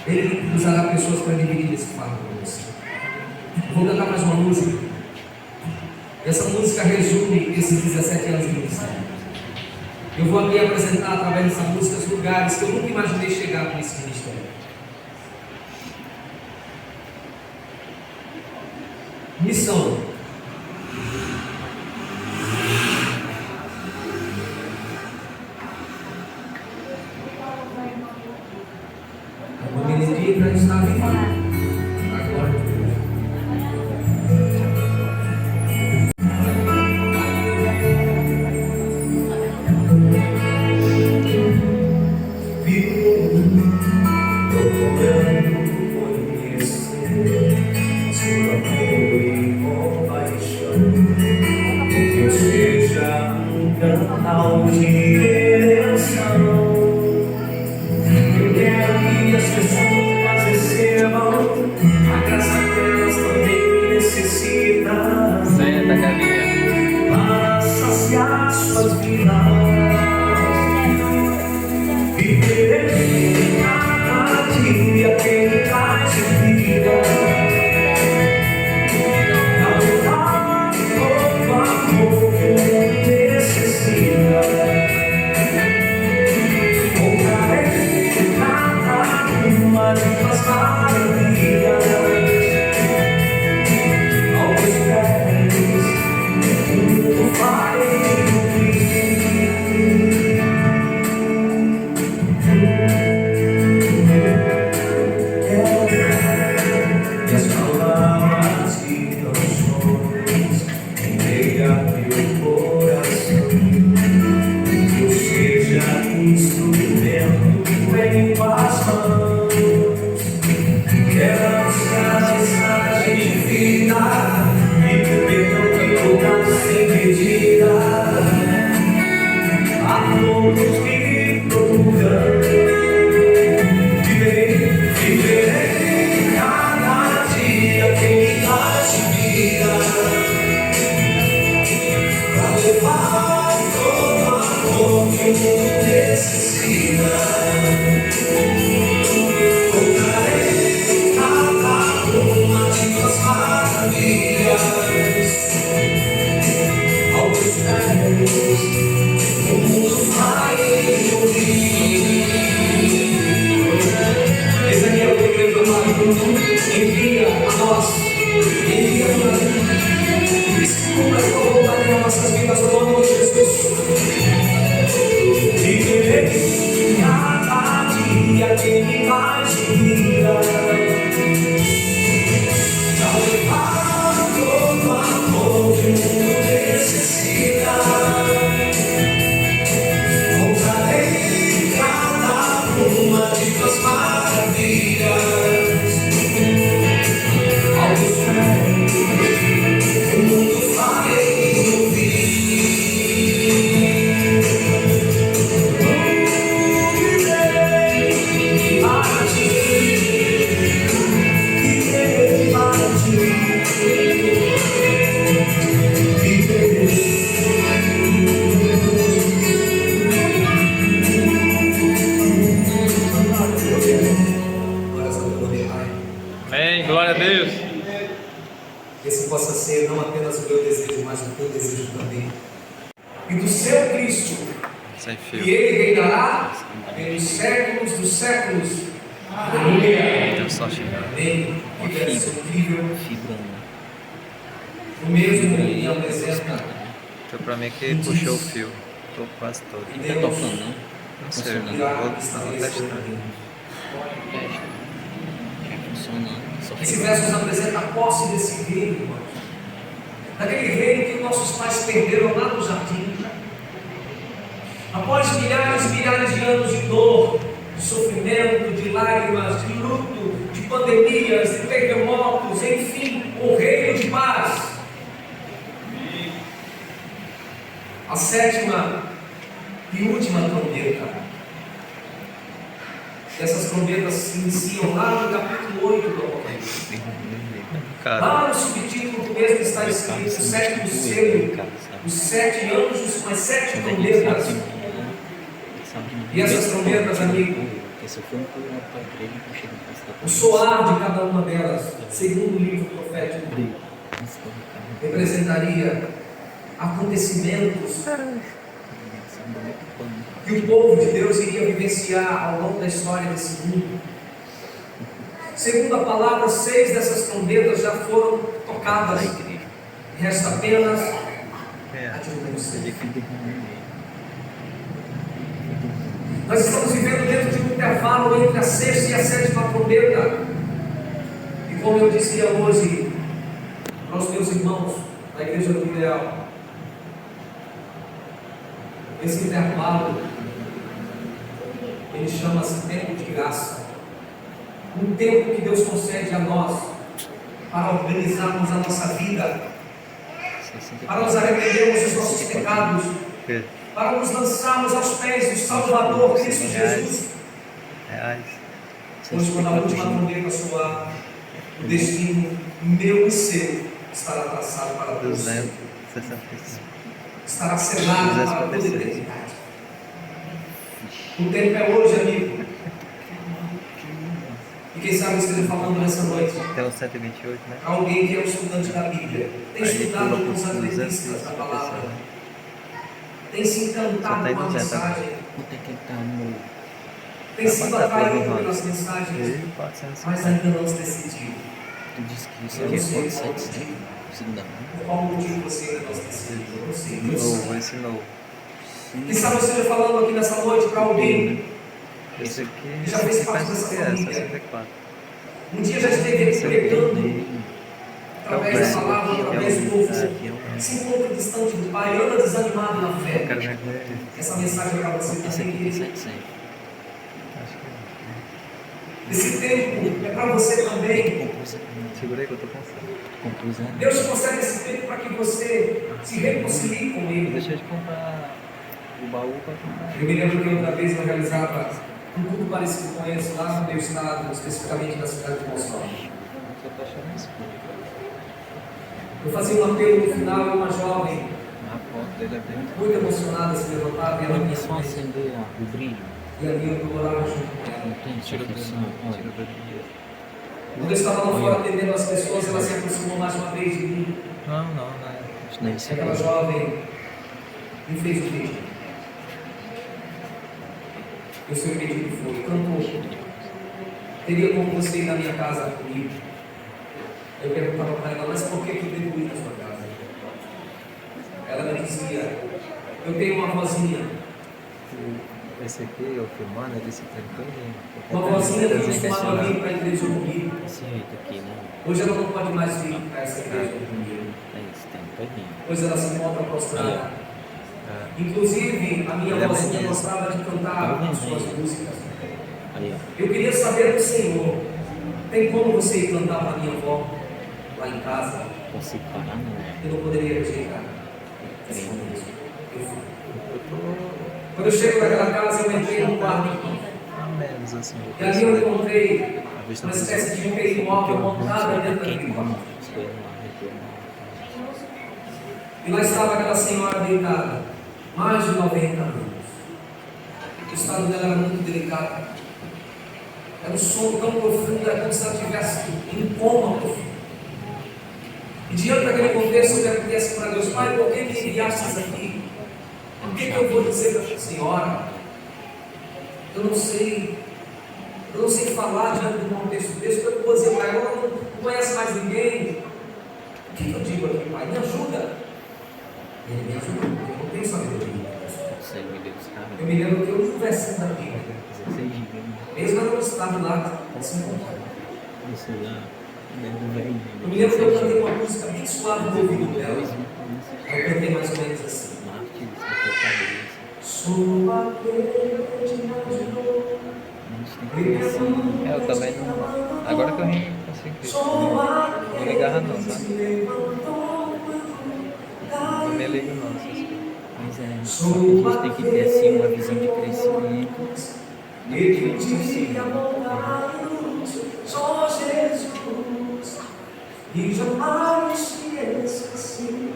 Ele usará pessoas para dividir esse fardo com você. Vou cantar mais uma música. Essa música resume esses 17 anos de ministério. Eu vou aqui apresentar através dessa música os lugares que eu nunca imaginei chegar com esse ministério. Missão. A família já está vivendo. Envia a nós, envia a nós. Desculpa, ser não apenas o meu desejo, mas o teu desejo também. E do seu Cristo,
Sem fio.
e Ele reinará pelos séculos dos séculos. Aleluia.
Deu só chegar.
Amém. Que versão incrível.
Fibra, né?
O mesmo me apresenta.
Então pra mim que puxou o fio. Tô quase todo.
E
Tá
Deus
tocando, não?
Não sei, eu
irá
vou
estabelecer
testar.
o reino.
Testa. Já funcionando. Só
Esse
que
verso nos apresenta a posse desse reino, irmãos. Daquele reino que nossos pais perderam lá no jardim. Após milhares e milhares de anos de dor, de sofrimento, de lágrimas, de luto, de pandemias, de terremotos, enfim, o reino de paz. A sétima e última trombeta. Essas trombetas se iniciam lá no capítulo 8 do Apocalipse.
Cara,
Lá no subtítulo do mesmo está escrito: o sétimo selo, os 7 anjos com as 7 trombetas. E essas trombetas, amigo,
Esse foi um programa para a igreja que eu cheguei a estar
o soar de cada uma delas, segundo o livro profético, representaria acontecimentos que o povo de Deus iria vivenciar ao longo da história desse mundo. Segundo a palavra, 6 dessas trombetas já foram tocadas. Resta apenas a de número 6. Nós estamos vivendo dentro de um intervalo entre a 6ª e a 7ª trombeta. E como eu dizia hoje para os meus irmãos da Igreja do Ideal, esse intervalo, ele chama-se tempo de graça. Um tempo que Deus concede a nós para organizarmos a nossa vida, para nos arrependermos dos nossos pecados, para nos lançarmos aos pés do Salvador Cristo Jesus. Pois quando a última trombeta soar, o destino meu e seu estará traçado para todos.
265.
Estará selado para toda a eternidade. O tempo é hoje, amigo. E quem sabe eu esteja falando nessa noite
Tem o 128, né?
alguém que é um estudante da Bíblia, tem
Aí
estudado
pula
com os
por
adventistas da palavra,
260.
tem se encantado
tem
com a
200,
mensagem,
Quanto é que ele tá no.
tem sido
Tá batendo,
atraído
irmão.
pelas mensagens,
E
mas
450.
ainda não se decidiu.
Tu disse que isso
Eu
é
não sei
pode
qual
ser
motivo.
segunda mão.
Por qual motivo você ainda não se decidiu? Eu não sei. Deus
Novo,
sabe.
esse novo.
Quem sabe eu esteja falando aqui nessa noite para alguém
Esse aqui,
que já
esse
fez
aqui
parte
parece
dessa
que é
família.
64.
um dia já esteve aqui pregando através da
velho,
palavra,
aqui é
através do
o-
novo.
Aqui é o.
Se encontra distante do Pai, anda desanimado na
Eu
fé.
quero ver.
Essa mensagem é para você
Esse
também,
aqui tem
querido.
700.
Acho que
Esse tempo é para você também.
Comprou esse aqui.
segura aí que eu tô com fome.
Comprou esse aqui.
Deus concede esse tempo para que você se reconcilie com Ele.
Deixa eu comprar o baú pra comprar.
Eu me lembro que outra vez eu realizava um culto parecido com esse lá no meu estado, especificamente na cidade de Mossoró.
Só tô achando isso.
Eu fazia um apelo no final e uma jovem,
A foto dele é bem.
muito emocionada, se levantava e ela
Ela
me
só acender o brilho.
e ali eu orava junto com ela.
Não tem
Tira do
função.
tira do dia.
Quando eu estava lá fora atendendo as pessoas, ela se aproximou mais uma vez de mim.
Não, não, não é.
Isso daí
E
você
aquela jovem me fez um pedido. E o seu pedido foi: cantor, teria como você ir na minha casa comigo? Eu perguntava para ela: mas por que eu devo ir na sua casa? Ela me dizia: eu tenho uma vozinha.
Esse aqui, eu filmando, ele se trancou.
Uma vozinha que costumava vir para a igreja comigo.
Esse jeito aqui, né?
Hoje ela não pode mais vir para essa igreja comigo,
É esse tempo aí.
pois ela se encontra prostrada.
É.
Inclusive, a minha
Ele é
vozinha
beleza.
gostava de cantar as suas músicas.
Aí, ó.
Eu queria saber do Senhor: tem como você ir cantar para minha avó lá em casa?
Consigo parar, não.
Eu não poderia rejeitar.
Creio.
Eu fui.
Eu tô
Quando eu chego naquela casa, eu entrei no quarto
a menos assim.
e ali eu encontrei
A vista
uma
dos
espécie de peito móvel montada dentro daquele
Quem
quarto.
como? As coisas lá, retornar.
E lá estava aquela senhora deitada, mais de 90 anos. O estado dela era muito delicado. Era um sono tão profundo, era como se ela estivesse em coma profundo. E diante daquele contexto, eu perguntei assim para Deus: Pai, por que me enviaste aqui? O que eu vou dizer para a senhora? Eu não sei falar diante do contexto desse, porque eu vou dizer para ela: não conhece mais ninguém. O que eu digo aqui, Pai? Me ajuda. Ele me ajuda, porque eu não tenho sabedoria. Eu me lembro que eu li um versinho da Bíblia. Mesmo eu não estava lá, assim como eu me lembro que eu cantei uma música bem suave no ouvido dela. Eu cantei mais ou menos assim: sou aquele que imaginou.
Eu também não. Agora que eu consigo. Não ligava não, sabe? Não me ligo não, essas coisas.
Mas só que a gente tem que ter assim uma visão de crescimento.
Só Jesus, e jamais te esqueci.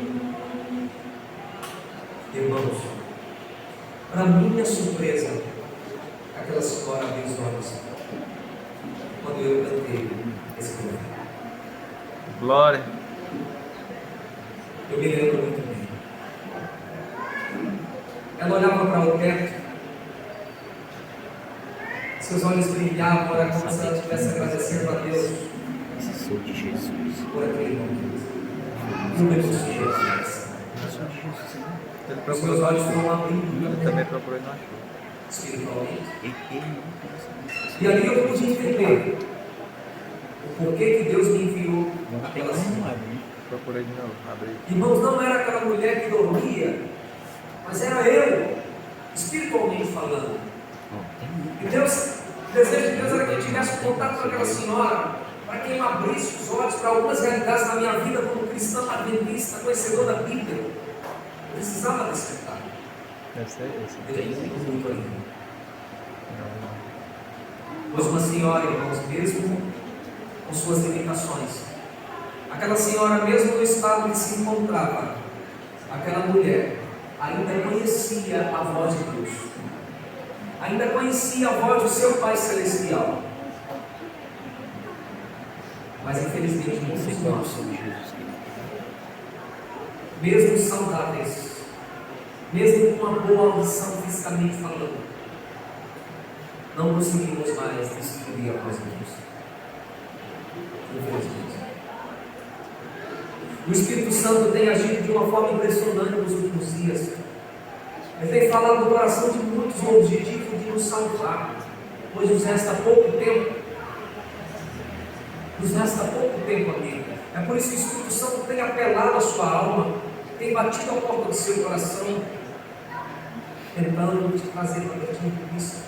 Irmãos, para minha surpresa, aquela senhora abriu os olhos quando eu cantei esse canto.
Glória.
Eu me lembro muito bem. Ela olhava para o teto, seus olhos brilhavam, era como se ela estivesse agradecendo a Deus
Sou de Jesus.
por aquele momento. No percurso de Jesus. Os meus olhos foram abrindo
Ele também procurou e não achou.
espiritualmente. E ali eu pude entender o porquê que Deus me enviou aquela senhora.
Procurei de novo, abri.
Irmãos, não era aquela mulher que dormia, mas era eu, espiritualmente falando. E Deus, o desejo de Deus era que eu tivesse contato com aquela senhora, para que eu abrisse os olhos para algumas realidades da minha vida como cristão adventista, conhecedor da Bíblia. Eu precisava despertar.
Deve ser esse.
Pois uma senhora, irmãos, mesmo com suas limitações, aquela senhora, mesmo no estado que se encontrava, aquela mulher ainda conhecia a voz de Deus, ainda conhecia a voz do seu Pai Celestial. Mas infelizmente muitos de nós, mesmo saudáveis, mesmo com uma boa audição fisicamente falando, não conseguimos mais distinguir a voz de Deus. Infelizmente. O Espírito Santo tem agido de uma forma impressionante nos últimos dias. Ele tem falado no coração de muitos o objetivo de nos salvar, pois nos resta pouco tempo. Nos resta pouco tempo, amigo. É por isso que o Espírito Santo tem apelado à sua alma, tem batido a porta do seu coração, tentando te trazer para perto de Cristo.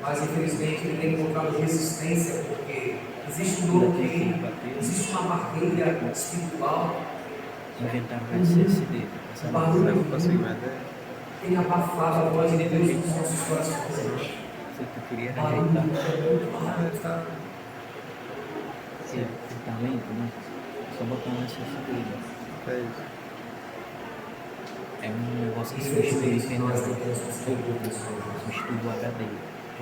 Mas infelizmente ele tem encontrado resistência, porque existe um bloqueio, existe uma barreira espiritual.
Inventar mais esse dele.
O barulho
Eu não consigo vender.
tem abafado a voz de Deus nos nossos corações.
Você que queria
Barulho
rejeitar.
é muito alto.
Você tá lento, né? Só botar uma chance dele.
É isso.
É um negócio que
Infelizmente nós não temos
substitui o HD. É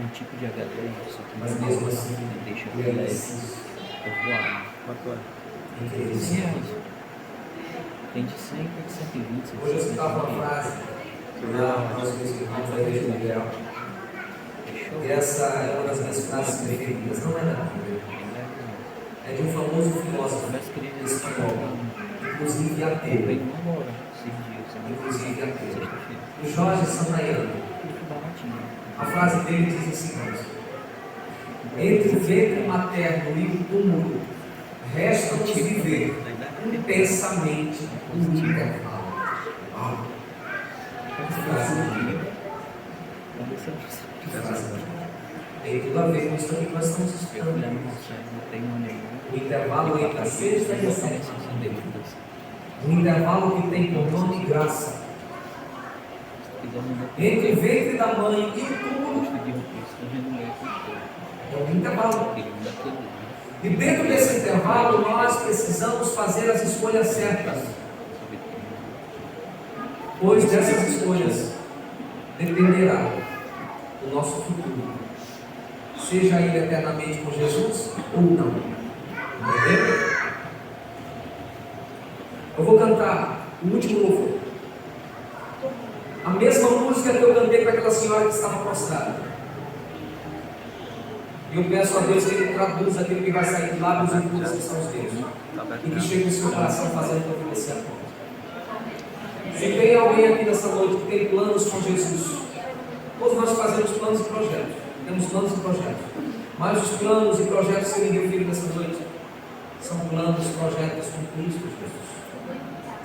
um tipo de HD, só que
mas mesmo assim,
deixa
ele é
leve.
preciso.
Eu voar.
Quanto é?
Infelizmente.
Tem de 100 para 120.
Hoje eu escutava uma frase aos meus irmãos da Igreja Liberal. E essa é uma das minhas frases preferidas, não é da Bíblia. É de um famoso filósofo espanhol, inclusive ateu. Inclusive ateu. O Jorge Santayana. A frase dele diz o seguinte: entre o ventre materno e o túmulo, resta-nos viver intensamente o intervalo. Que frase. Tem tudo a ver com isso que nós estamos estudando. O intervalo entre a sexta e a sétima. Um intervalo que tem por nome graça. Entre o ventre da mãe e o túmulo, é um intervalo. E dentro desse intervalo, nós precisamos fazer as escolhas certas. Pois dessas escolhas dependerá o nosso futuro. Seja ele eternamente com Jesus ou não. Entendeu? Eu vou cantar o último louvor. A mesma música que eu cantei para aquela senhora que estava prostrada. E eu peço a Deus que Ele traduza aquilo que vai sair de lábios impuros que são os teus. E que chegue no seu coração fazendo com que você aponte. Se tem alguém aqui nessa noite que tem planos com Jesus, todos nós fazemos planos e projetos. Temos planos e projetos. Mas os planos e projetos que eu me refiro nessa noite são planos e projetos com Cristo Jesus.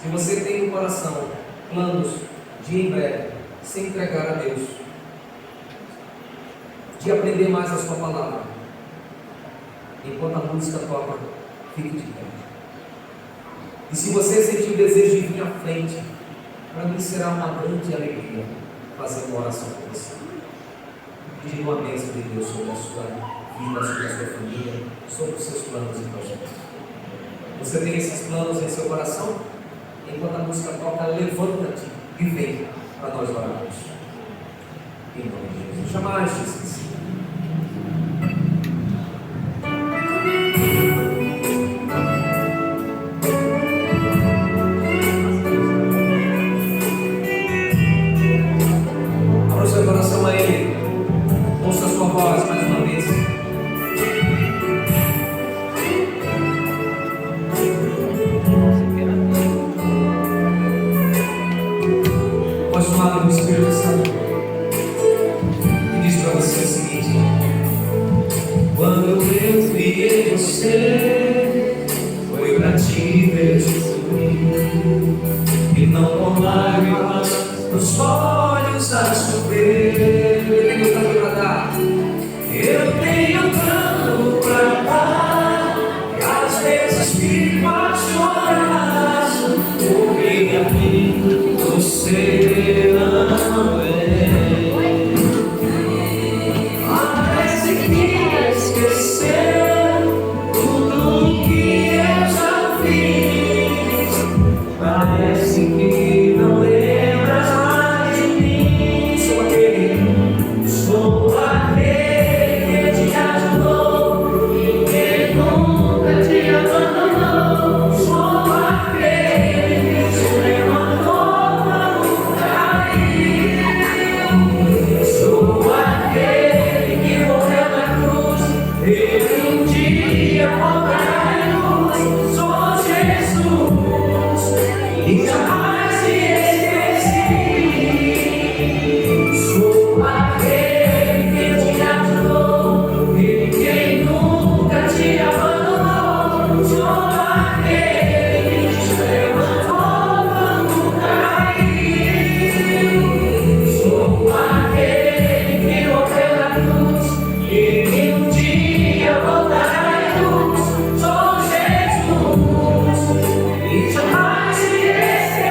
Se você tem no coração planos de em breve se entregar a Deus, de aprender mais a sua palavra, enquanto a música toca, fique de pé. E se você sentir o desejo de vir à frente, para mim será uma grande alegria fazer uma oração com você, pedindo uma bênção de Deus sobre a sua vida, sobre a sua família, sobre os seus planos e projetos. Você tem esses planos em seu coração? Enquanto a música toca, levanta-te e vem para nós orarmos. Em nome de Jesus. Jamais te esqueci. Abra o seu coração a Ele. Ouça a sua voz mais uma vez. Do Espírito Santo, e diz para você o seguinte: quando eu vi você, foi para te ver sorrir, e não com lágrimas nos olhos a chover. Eu tenho tanto para dar, eu tenho tanto para dar, que às vezes fico a chorar, porque a mim você não é. Parece que esqueceu tudo que eu já fiz. Parece que não lembra mais de mim. Sou aquele que te ajudou e que nunca te abandonou. Sou aquele que te levantou. Sou aquele que morreu na cruz, ele um dia voltará em luz. Sou Jesus e jamais te esqueci. Sou aquele que te ajudou e quem nunca te abandonou. Sou aquele que te levantou quando caiu. Sou aquele que morreu na cruz e que um dia voltará em luz. Sou Jesus e jamais te esqueci.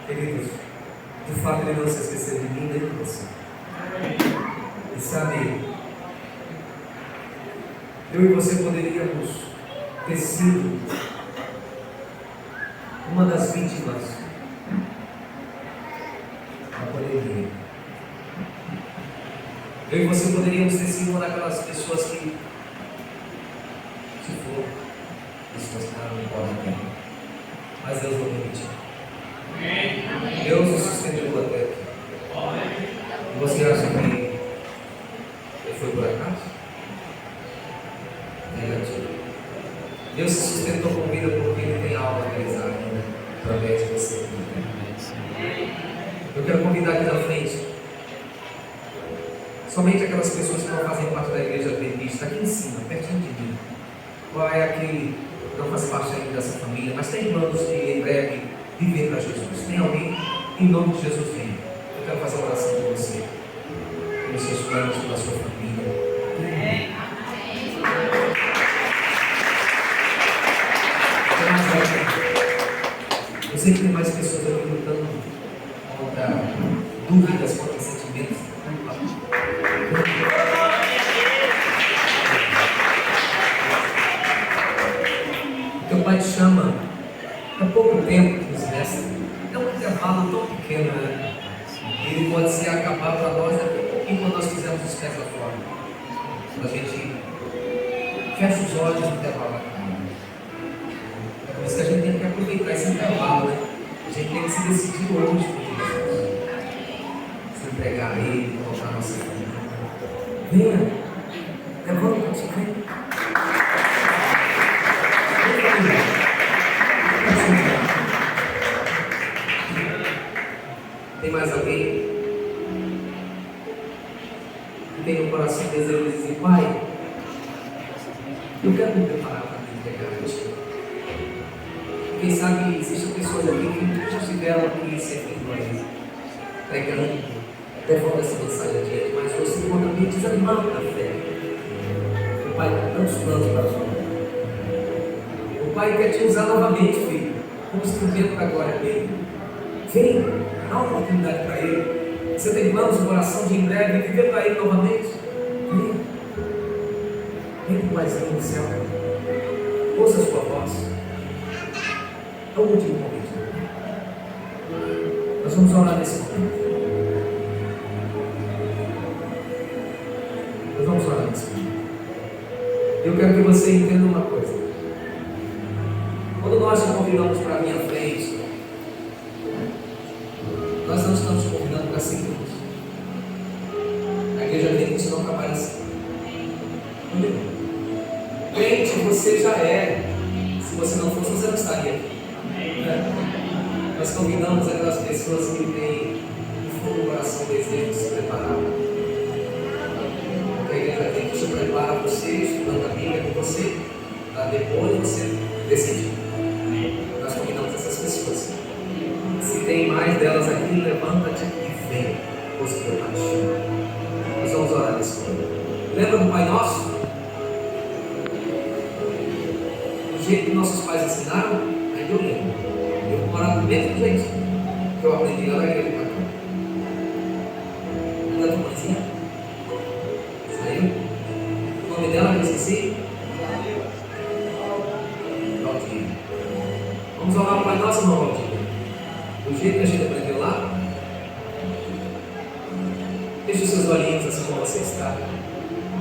Queridos, de fato Ele não se esqueceu de mim nem de você. E sabe, eu e você poderíamos ter sido uma das vítimas da pandemia. Eu e você poderíamos ter sido uma daquelas pessoas que se for, pessoas que não podem ter. Mas Deus não permitiu. Deus o sustentou até aqui. E você acha que ele foi por acaso? Negativo. Deus se sustentou com vida porque Ele tem algo a realizar ainda através de você. Eu quero convidar aqui na frente somente aquelas pessoas que não fazem parte da igreja adventista, aqui em cima, pertinho de mim. Qual é aquele que não faz parte ainda dessa família, mas tem planos de em breve viver para Jesus? Tem alguém? Em nome de Jesus, vem. Eu quero fazer uma oração com você, pelos seus planos, pela sua família. Eu sei que tem mais pessoas aqui lutando contra dúvidas, contra sentimentos. Teu Pai te chama há pouco tempo que nos resta. É um intervalo tão pequeno, né? Ele pode se acabar para nós daqui a pouquinho quando nós fizermos os pés lá fora. Quando a gente fecha os olhos no intervalo aqui. É por isso que a gente tem que aproveitar esse intervalo, né? A gente tem que se decidir hoje por Jesus. Se entregar a Ele, colocar a nossa vida. Venha, levanta-te, vem. Tem mais alguém que tem no coração desejo de dizer: Pai, eu quero me preparar para me entregar a Ti. Quem sabe existem pessoas aqui que já estiveram aqui servindo a Ele, pregando, levando essa mensagem adiante, mas você encontra meio desanimado na fé. O Pai tem tantos planos para a sua vida. O Pai quer te usar novamente, filho, como instrumento da glória dele. Vem, dá uma oportunidade para Ele. Você tem planos no coração de em breve viver para Ele novamente? Vem para o Paizinho do céu. Ouça a sua voz. É o último convite. Nós vamos orar nesse momento. Nós vamos orar nesse momento. Eu quero que você entenda uma coisa. Quando nós te convidamos para a minha frente, nós não estamos te convidando para seguirmos. A igreja tem que não trabalha assim. Crente você já é. Se você não fosse, você não estaria aqui. Nós convidamos aquelas pessoas que têm no fundo do coração o desejo de se preparar. Porque a igreja tem que te preparar você, estudando a Bíblia com você, para depois você decidir. Nós convidamos essas pessoas. Se tem mais delas aqui, levanta-te e vem, pois o teu Pai te chama. Nós vamos orar nesse momento. Lembra do Pai Nosso? Do jeito que nossos pais ensinaram, ainda eu lembro. Eu vou orar do mesmo jeito que eu aprendi lá na igreja do Pai. Ainda a tua mãezinha? Saiu? O nome dela eu esqueci? Valdir. Vamos orar para o Pai Nosso, irmão Valdir. Do jeito que a gente aprendeu lá. Deixe os seus olhinhos assim como você está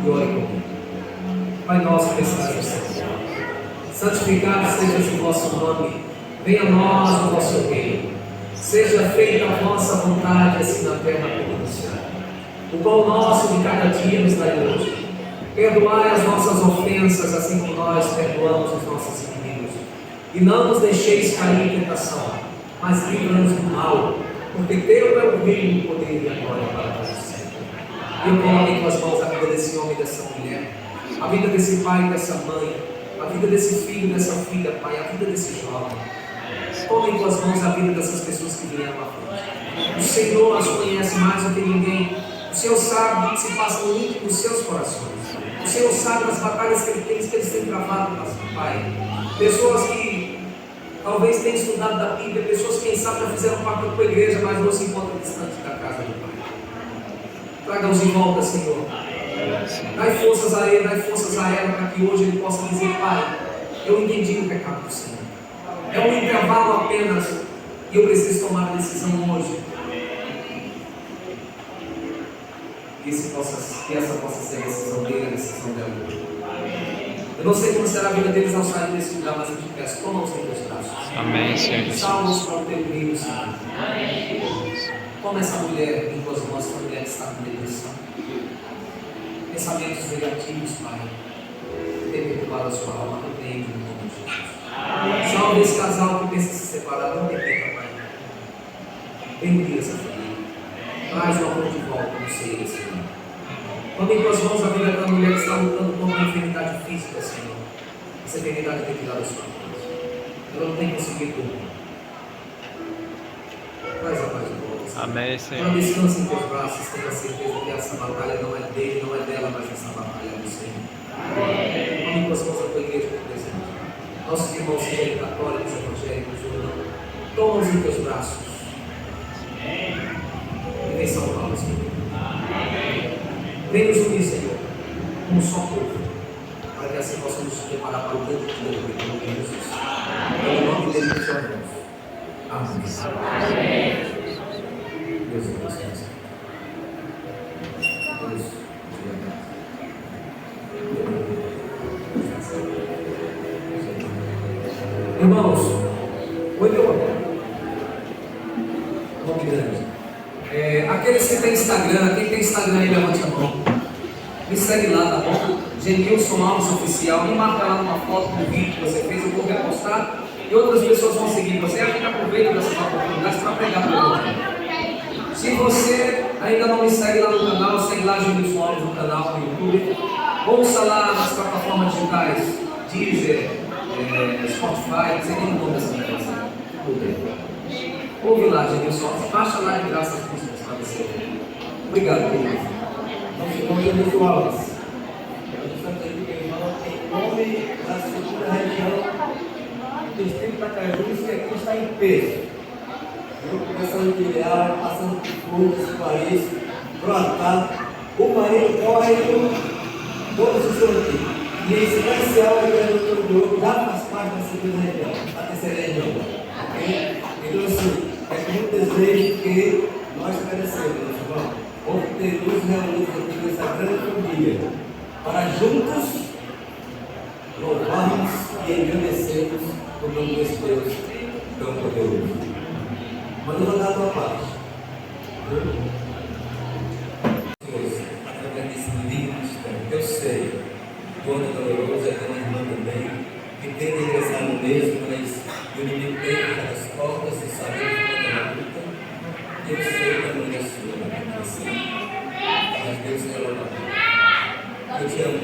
e ore comigo. Pai nosso que estás no céu, santificado seja o vosso nome, venha a nós o vosso reino, seja feita a vossa vontade assim na terra como no céu. O pão nosso de cada dia nos dai hoje. Perdoai as nossas ofensas assim como nós perdoamos os nossos inimigos. E não nos deixeis cair em tentação, mas livra-nos do mal, porque teu é o reino, o poder e a glória para todos sempre. Eu coloco em tuas mãos a vida desse homem e dessa mulher, a vida desse pai e dessa mãe, a vida desse filho e dessa filha, Pai, a vida desse jovem. Toma em tuas mãos a vida dessas pessoas que vieram à frente. O Senhor as conhece mais do que ninguém. O Senhor sabe o que se passa no íntimo dos seus corações. O Senhor sabe as batalhas que eles têm travado, Pai. Pessoas que Talvez tenha estudado da Bíblia, pessoas que quem sabe já fizeram pacto com a igreja, mas não se encontram distante da casa do Pai. Traga-os de volta, Senhor. Dai forças a ele, dai forças a ela, para que hoje ele possa dizer: Pai, eu entendi o pecado do Senhor. É um intervalo apenas, e eu preciso tomar a decisão hoje. Que essa possa ser a decisão dele, a decisão dela. Eu não sei como será a vida deles ao sair desse lugar, mas eu te peço, toma-os em teus braços.
Amém, Senhor Jesus.
Salva-os para o teu reino, Senhor. Toma essa mulher em tuas mãos, essa mulher que está com depressão. Pensamentos negativos, Pai. Tem perturbado a sua alma, repreende no nome de Jesus. Salve esse casal que pensa se separar, não repita, Pai. Bendiga essa família. Traz o amor de volta no seio desse Senhor. Toma em tuas mãos a vida da mulher que está lutando contra uma enfermidade física, Senhor. Essa enfermidade tem tirado a sua paz. Ela não tem conseguido dormir. Traz a paz de volta, Senhor.
Amém, Senhor.
Ela descansa em teus braços, tenha certeza que essa batalha não é dele, não é dela, mas essa batalha é do Senhor. Toma em tuas mãos a tua igreja por presente. Nossos irmãos, sejam católicos, evangélicos, ou toma-os em teus braços. E vem salvá-los, Senhor. Vem nos unir, Senhor, como só povo, para que assim possamos nos preparar para o grande dia do retorno de Jesus. Em nome dele que te oramos. Amém. Deus abençoe. Deus te abençoe. Irmãos, oi meu amor. Nome grande. Aqueles que têm Instagram, quem tem Instagram aí, levante a mão. Me segue lá, tá bom? Genilson Alves Oficial. Me marca lá numa foto do vídeo que você fez, eu vou repostar. E outras pessoas vão seguir você. A gente aproveita dessa oportunidade para pregar para o outro. Se você ainda não me segue lá no canal, segue lá Genilson Alves no canal no YouTube. Ouça lá nas plataformas digitais, Deezer, Spotify, não sei nem o nome dessa negócio. Ouve lá, Genilson Alves. Baixa lá de graça as músicas para você. Obrigado, querido.
Nosso irmão Genilson Alves. Eu estou aqui, irmão, em nome da segunda região do Distrito Pacajus, que aqui está em peso. Eu começando de Leal, passando por Furnas, Paris, Brotar, o marido corre com todos os sortidos. E em especial, o vereador do grupo já faz parte da segunda região, da terceira região. Okay? Então, assim, é com muito desejo que nós merecemos, meus irmãos, por ter nos reunidos aqui nessa grande família, para juntos louvarmos e agradecermos o nome desse Deus tão poderoso. Mas eu vou dar a tua parte. Através desse lindo mistério, eu sei, Dona Dolorosa é uma irmã também, que tem de regressar no mesmo, mas o inimigo tem as portas e sabemos quando ela luta. Eu sei que a mulher sua vai crescer. Mas Deus é louvado. Eu te amo,